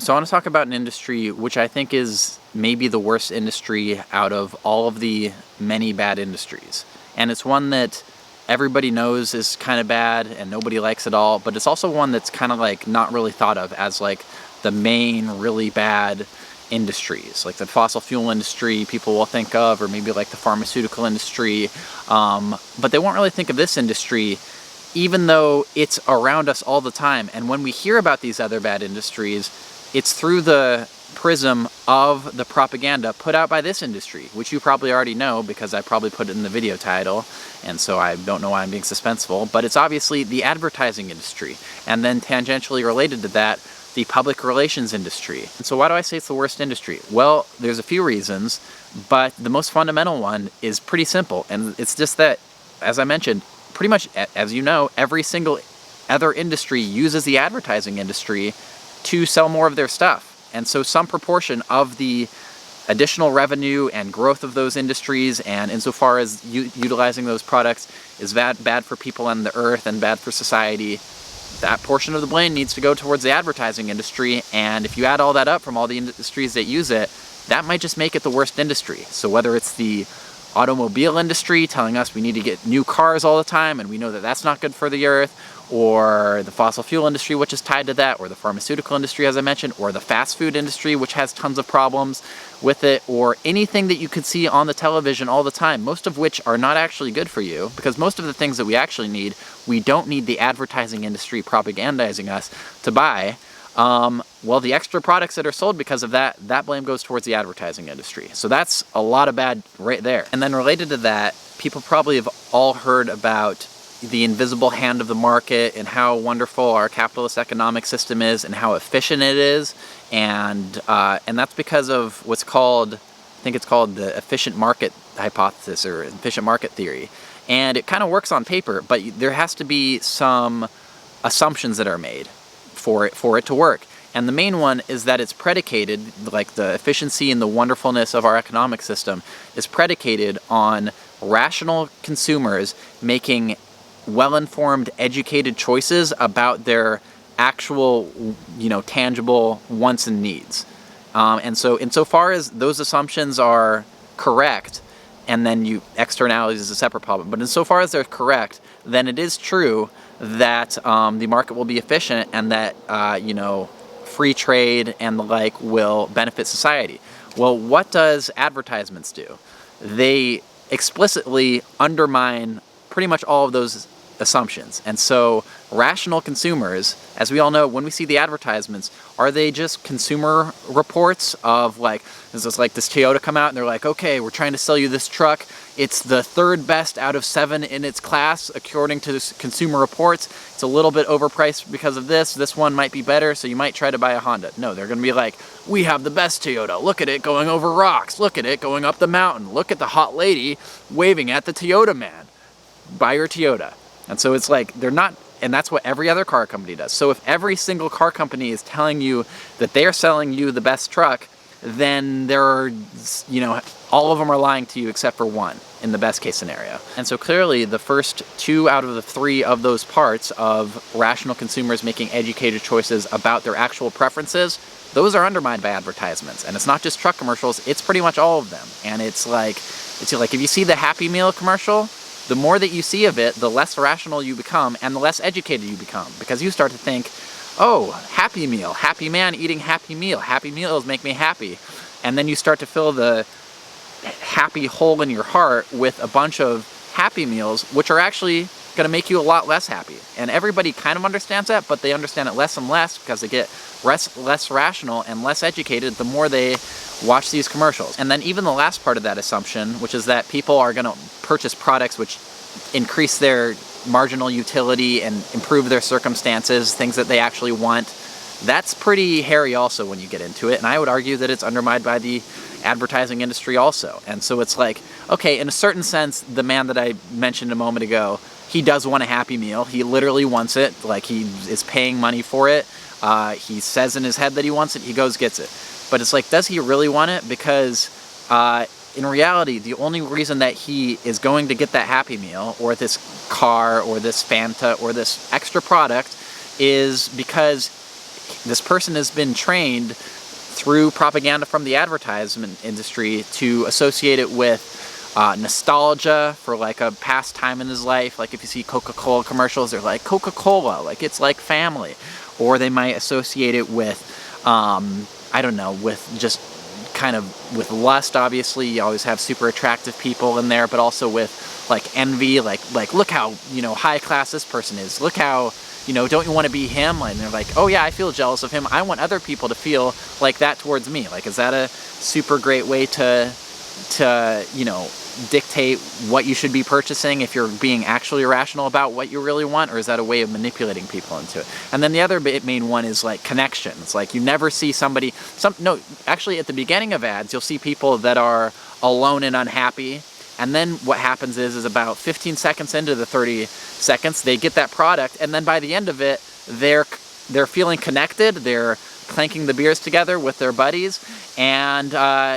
So I want to talk about an industry which I think is maybe the worst industry out of all of the many bad industries. And it's one that everybody knows is kind of bad and nobody likes at all, but it's also one that's kind of like not really thought of as like the main really bad industries. Like the fossil fuel industry people will think of, or maybe like the pharmaceutical industry, but they won't really think of this industry even though it's around us all the time. And when we hear about these other bad industries, it's through the prism of the propaganda put out by this industry, which you probably already know because I probably put it in the video title, and so I don't know why I'm being suspenseful, but it's obviously the advertising industry, and then tangentially related to that, the public relations industry. And so why do I say it's the worst industry? Well, there's a few reasons, but the most fundamental one is pretty simple, and it's just that, as I mentioned, pretty much, as you know, every single other industry uses the advertising industry to sell more of their stuff. And so some proportion of the additional revenue and growth of those industries, and insofar as utilizing those products, is bad for people on the earth and bad for society, that portion of the blame needs to go towards the advertising industry. And if you add all that up from all the industries that use it, that might just make it the worst industry. So whether it's the automobile industry telling us we need to get new cars all the time and we know that that's not good for the earth, or the fossil fuel industry which is tied to that, or the pharmaceutical industry as I mentioned, or the fast food industry which has tons of problems with it, or anything that you could see on the television all the time, most of which are not actually good for you, because most of the things that we actually need, we don't need the advertising industry propagandizing us to buy. Well, the extra products that are sold because of that blame goes towards the advertising industry. So that's a lot of bad right there. And then related to that, people probably have all heard about the invisible hand of the market and how wonderful our capitalist economic system is and how efficient it is. And that's because of what's called, I think it's called the efficient market hypothesis or efficient market theory. And it kind of works on paper, but there has to be some assumptions that are made for it to work. And the main one is that it's predicated, like the efficiency and the wonderfulness of our economic system is predicated on rational consumers making well-informed, educated choices about their actual, tangible wants and needs. And so insofar as those assumptions are correct, and then externalities is a separate problem, but insofar as they're correct, then it is true that the market will be efficient and that, free trade and the like will benefit society. Well, what does advertisements do? They explicitly undermine pretty much all of those assumptions. And so rational consumers, as we all know, when we see the advertisements, are they just consumer reports of like, this is like this Toyota come out and they're like, okay, we're trying to sell you this truck. It's the third best out of 7 in its class, according to consumer reports. It's a little bit overpriced because of this. This one might be better, so you might try to buy a Honda. No, they're going to be like, we have the best Toyota. Look at it going over rocks. Look at it going up the mountain. Look at the hot lady waving at the Toyota man. Buy your Toyota. And so it's like, they're not, and that's what every other car company does. So if every single car company is telling you that they're selling you the best truck, then there are, all of them are lying to you except for one in the best case scenario. And so clearly the first 2 out of the 3 of those parts of rational consumers making educated choices about their actual preferences, those are undermined by advertisements. And it's not just truck commercials, it's pretty much all of them. And it's like if you see the Happy Meal commercial, the more that you see of it, the less rational you become and the less educated you become, because you start to think, oh, Happy Meal, happy man eating Happy Meal, Happy Meals make me happy. And then you start to fill the happy hole in your heart with a bunch of Happy Meals, which are actually going to make you a lot less happy. And everybody kind of understands that, but they understand it less and less because they get less rational and less educated the more they watch these commercials. And then even the last part of that assumption, which is that people are going to purchase products which increase their marginal utility and improve their circumstances, things that they actually want, that's pretty hairy also when you get into it. And I would argue that it's undermined by the advertising industry also. And so it's like, okay, in a certain sense, the man that I mentioned a moment ago, he does want a Happy Meal. He literally wants it. Like, he is paying money for it. He says in his head that he wants it. He goes, gets it. But it's like, does he really want it? Because in reality, the only reason that he is going to get that Happy Meal or this car or this Fanta or this extra product is because this person has been trained through propaganda from the advertisement industry to associate it with nostalgia for like a past time in his life. Like if you see Coca-Cola commercials, they're like Coca-Cola, like it's like family. Or they might associate it with, I don't know, with just kind of with lust. Obviously, you always have super attractive people in there, but also with like envy, like look how, you know, high class this person is. Look how, you know, don't you want to be him? And they're like, oh yeah, I feel jealous of him. I want other people to feel like that towards me. Like, is that a super great way to you know, dictate what you should be purchasing if you're being actually rational about what you really want, or is that a way of manipulating people into it? And then the other main one is like connection. It's like you never see somebody, actually at the beginning of ads, you'll see people that are alone and unhappy, and then what happens is about 15 seconds into the 30 seconds, they get that product, and then by the end of it, they're feeling connected, they're clanking the beers together with their buddies, and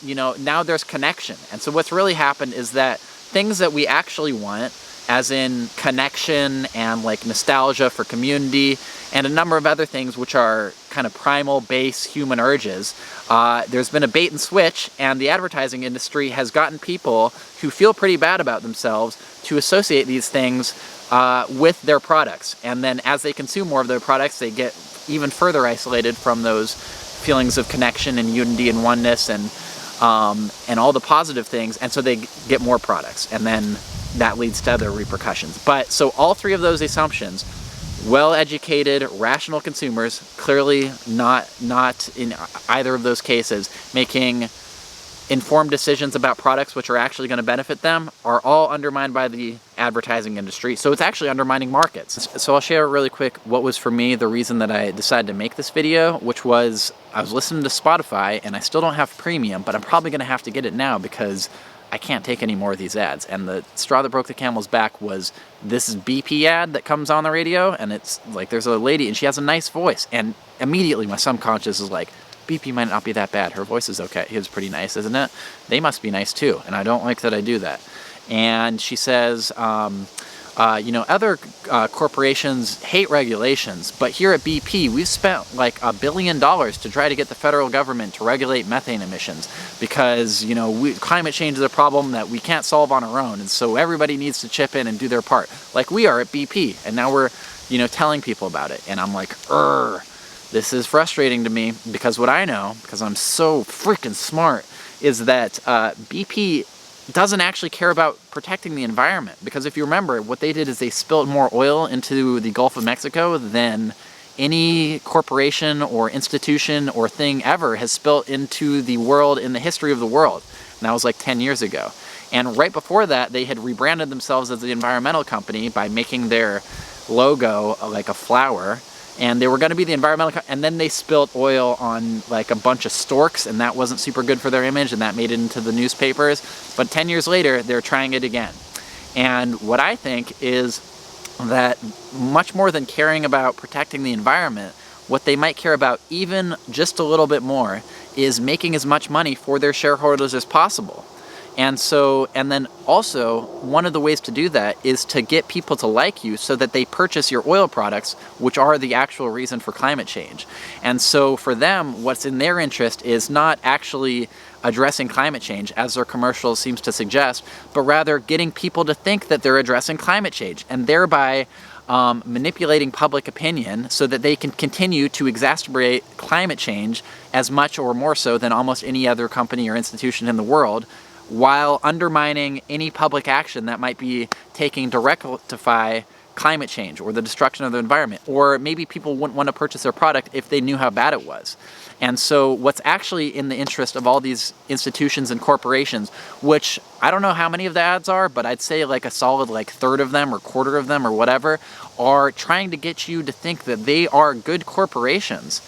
you know, now there's connection. And so what's really happened is that things that we actually want, as in connection and like nostalgia for community and a number of other things which are kind of primal base human urges, there's been a bait and switch, and the advertising industry has gotten people who feel pretty bad about themselves to associate these things with their products. And then as they consume more of their products, they get even further isolated from those feelings of connection and unity and oneness and all the positive things, and so they get more products, and then that leads to other repercussions. But so all three of those assumptions, well-educated, rational consumers, clearly not in either of those cases making informed decisions about products which are actually going to benefit them, are all undermined by the advertising industry. So it's actually undermining markets. So I'll share really quick what was for me the reason that I decided to make this video, which was I was listening to Spotify, and I still don't have premium, but I'm probably going to have to get it now because I can't take any more of these ads. And the straw that broke the camel's back was this BP ad that comes on the radio, and it's like there's a lady and she has a nice voice, and immediately my subconscious is like, BP might not be that bad. Her voice is okay. It was pretty nice, isn't it? They must be nice too, and I don't like that I do that. And she says, you know, other corporations hate regulations, but here at BP, we've spent like $1 billion to try to get the federal government to regulate methane emissions because, you know, climate change is a problem that we can't solve on our own, and so everybody needs to chip in and do their part, like we are at BP. And now we're, you know, telling people about it, and I'm like, this is frustrating to me, because what I know, because I'm so freaking smart, is that BP doesn't actually care about protecting the environment. Because if you remember, what they did is they spilled more oil into the Gulf of Mexico than any corporation or institution or thing ever has spilled into the world in the history of the world. And that was like 10 years ago. And right before that, they had rebranded themselves as the environmental company by making their logo like a flower. And they were going to be the environmental, and then they spilled oil on like a bunch of storks, and that wasn't super good for their image, and that made it into the newspapers. But 10 years later, they're trying it again. And what I think is that much more than caring about protecting the environment, what they might care about even just a little bit more is making as much money for their shareholders as possible. And so, and then also, one of the ways to do that is to get people to like you so that they purchase your oil products, which are the actual reason for climate change. And so for them, what's in their interest is not actually addressing climate change, as their commercial seems to suggest, but rather getting people to think that they're addressing climate change, and thereby manipulating public opinion so that they can continue to exacerbate climate change as much or more so than almost any other company or institution in the world, while undermining any public action that might be taking to rectify climate change or the destruction of the environment. Or maybe people wouldn't want to purchase their product if they knew how bad it was. And so what's actually in the interest of all these institutions and corporations, which I don't know how many of the ads are, but I'd say like a solid like third of them or quarter of them or whatever, are trying to get you to think that they are good corporations.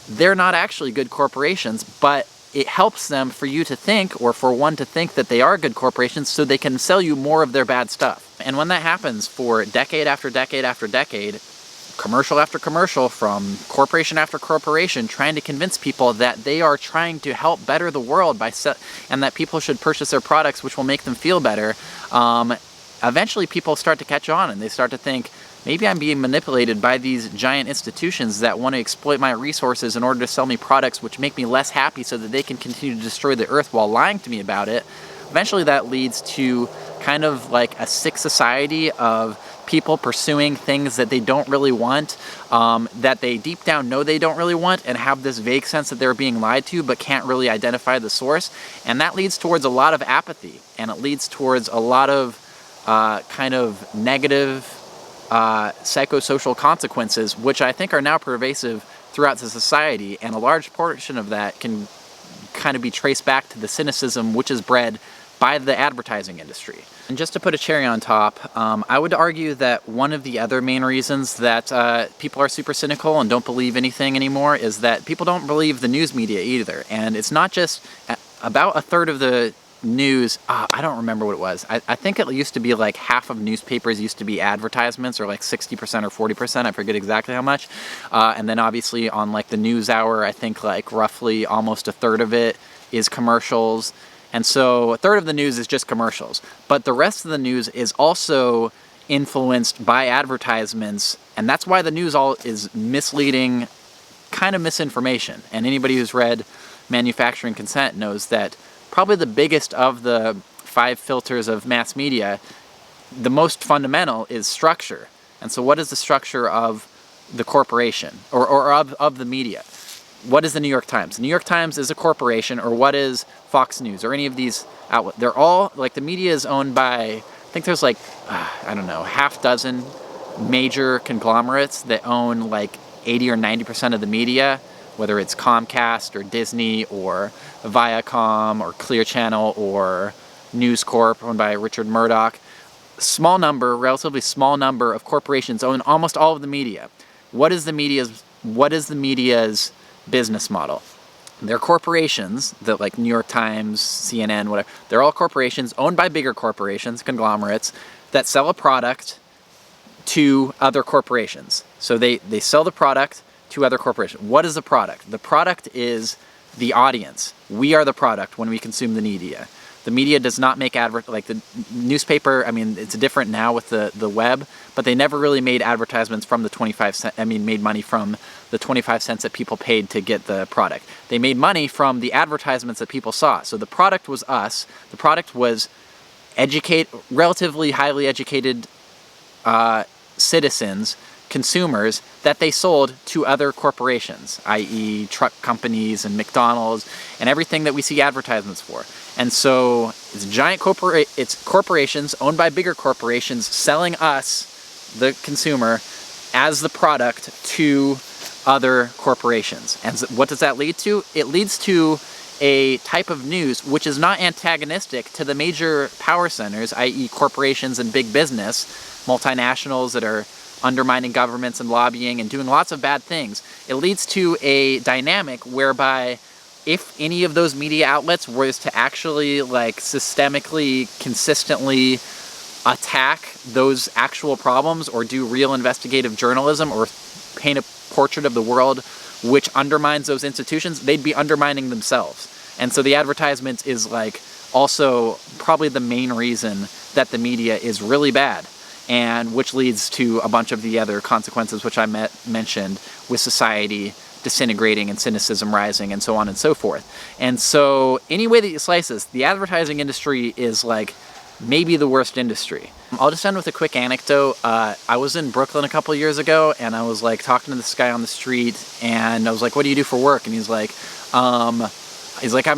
They're not actually good corporations, but it helps them for you to think, or for one to think, that they are good corporations so they can sell you more of their bad stuff. And when that happens for decade after decade after decade, commercial after commercial from corporation after corporation trying to convince people that they are trying to help better the world and that people should purchase their products which will make them feel better, eventually people start to catch on and they start to think, maybe I'm being manipulated by these giant institutions that want to exploit my resources in order to sell me products which make me less happy so that they can continue to destroy the earth while lying to me about it. Eventually that leads to kind of like a sick society of people pursuing things that they don't really want, that they deep down know they don't really want, and have this vague sense that they're being lied to but can't really identify the source. And that leads towards a lot of apathy, and it leads towards a lot of kind of negative psychosocial consequences, which I think are now pervasive throughout the society, and a large portion of that can kind of be traced back to the cynicism which is bred by the advertising industry. And just to put a cherry on top, I would argue that one of the other main reasons that people are super cynical and don't believe anything anymore is that people don't believe the news media either. And it's not just about a third of the news, I don't remember what it was. I think it used to be like half of newspapers used to be advertisements, or like 60% or 40%, I forget exactly how much. And then obviously on like the news hour, I think like roughly almost a third of it is commercials. And so a third of the news is just commercials. But the rest of the news is also influenced by advertisements, and that's why the news all is misleading, kind of misinformation. And anybody who's read Manufacturing Consent knows that probably the biggest of the 5 filters of mass media, the most fundamental is structure. And so what is the structure of the corporation, or of the media? What is the New York Times? The New York Times is a corporation, or what is Fox News, or any of these outlets? They're all, like, the media is owned by, I think there's like, I don't know, half dozen major conglomerates that own like 80 or 90% of the media, whether it's Comcast or Disney or Viacom or Clear Channel or News Corp owned by Richard Murdoch. Small number, relatively small number of corporations own almost all of the media. What is the media's business model? They're corporations that, like New York Times, CNN, whatever, they're all corporations owned by bigger corporations, conglomerates, that sell a product to other corporations. So they sell the product to other corporations. What is the product? The product is the audience. We are the product when we consume the media. The media does not make like the newspaper. I mean, it's different now with the web, but they never really made advertisements from the 25 cents. I mean, made money from the 25 cents that people paid to get the product. They made money from the advertisements that people saw. So the product was us. The product was relatively highly educated citizens, consumers, that they sold to other corporations, i.e. truck companies and McDonald's and everything that we see advertisements for. And so it's it's corporations owned by bigger corporations selling us, the consumer, as the product to other corporations. And what does that lead to? It leads to a type of news which is not antagonistic to the major power centers, i.e. corporations and big business, multinationals that are undermining governments and lobbying and doing lots of bad things. It leads to a dynamic whereby if any of those media outlets was to actually like systemically, consistently attack those actual problems, or do real investigative journalism, or paint a portrait of the world which undermines those institutions, they'd be undermining themselves. And so the advertisements is like also probably the main reason that the media is really bad, and which leads to a bunch of the other consequences which I mentioned, with society disintegrating and cynicism rising and so on and so forth. And so any way that you slice this, the advertising industry is like maybe the worst industry. I'll just end with a quick anecdote. I was in Brooklyn a couple years ago, and I was like talking to this guy on the street, and I was like, "What do you do for work?" And he's like, "I'm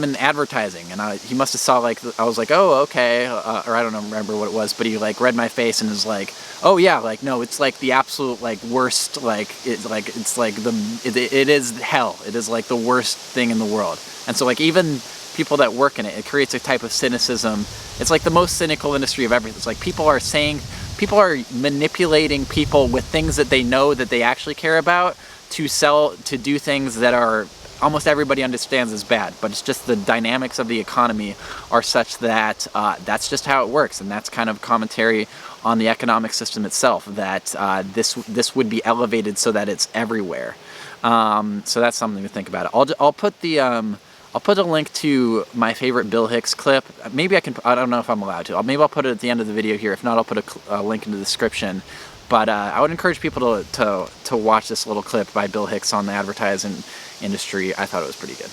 in advertising." And he must have saw like, I was like, "Oh, okay," or I don't remember what it was, but he like read my face and was like, "Oh yeah, like no, it's like the absolute like worst, like it is hell. It is like the worst thing in the world." And so like even people that work in it creates a type of cynicism. It's like the most cynical industry of everything. It's like people are manipulating people with things that they know that they actually care about to do things that are almost everybody understands is bad, but it's just the dynamics of the economy are such that that's just how it works, and that's kind of commentary on the economic system itself, that this would be elevated so that it's everywhere. So that's something to think about. I'll put a link to my favorite Bill Hicks clip. Maybe I don't know if I'm allowed to. Maybe I'll put it at the end of the video here. If not, I'll put a link in the description. But I would encourage people to watch this little clip by Bill Hicks on the advertising industry. I thought it was pretty good.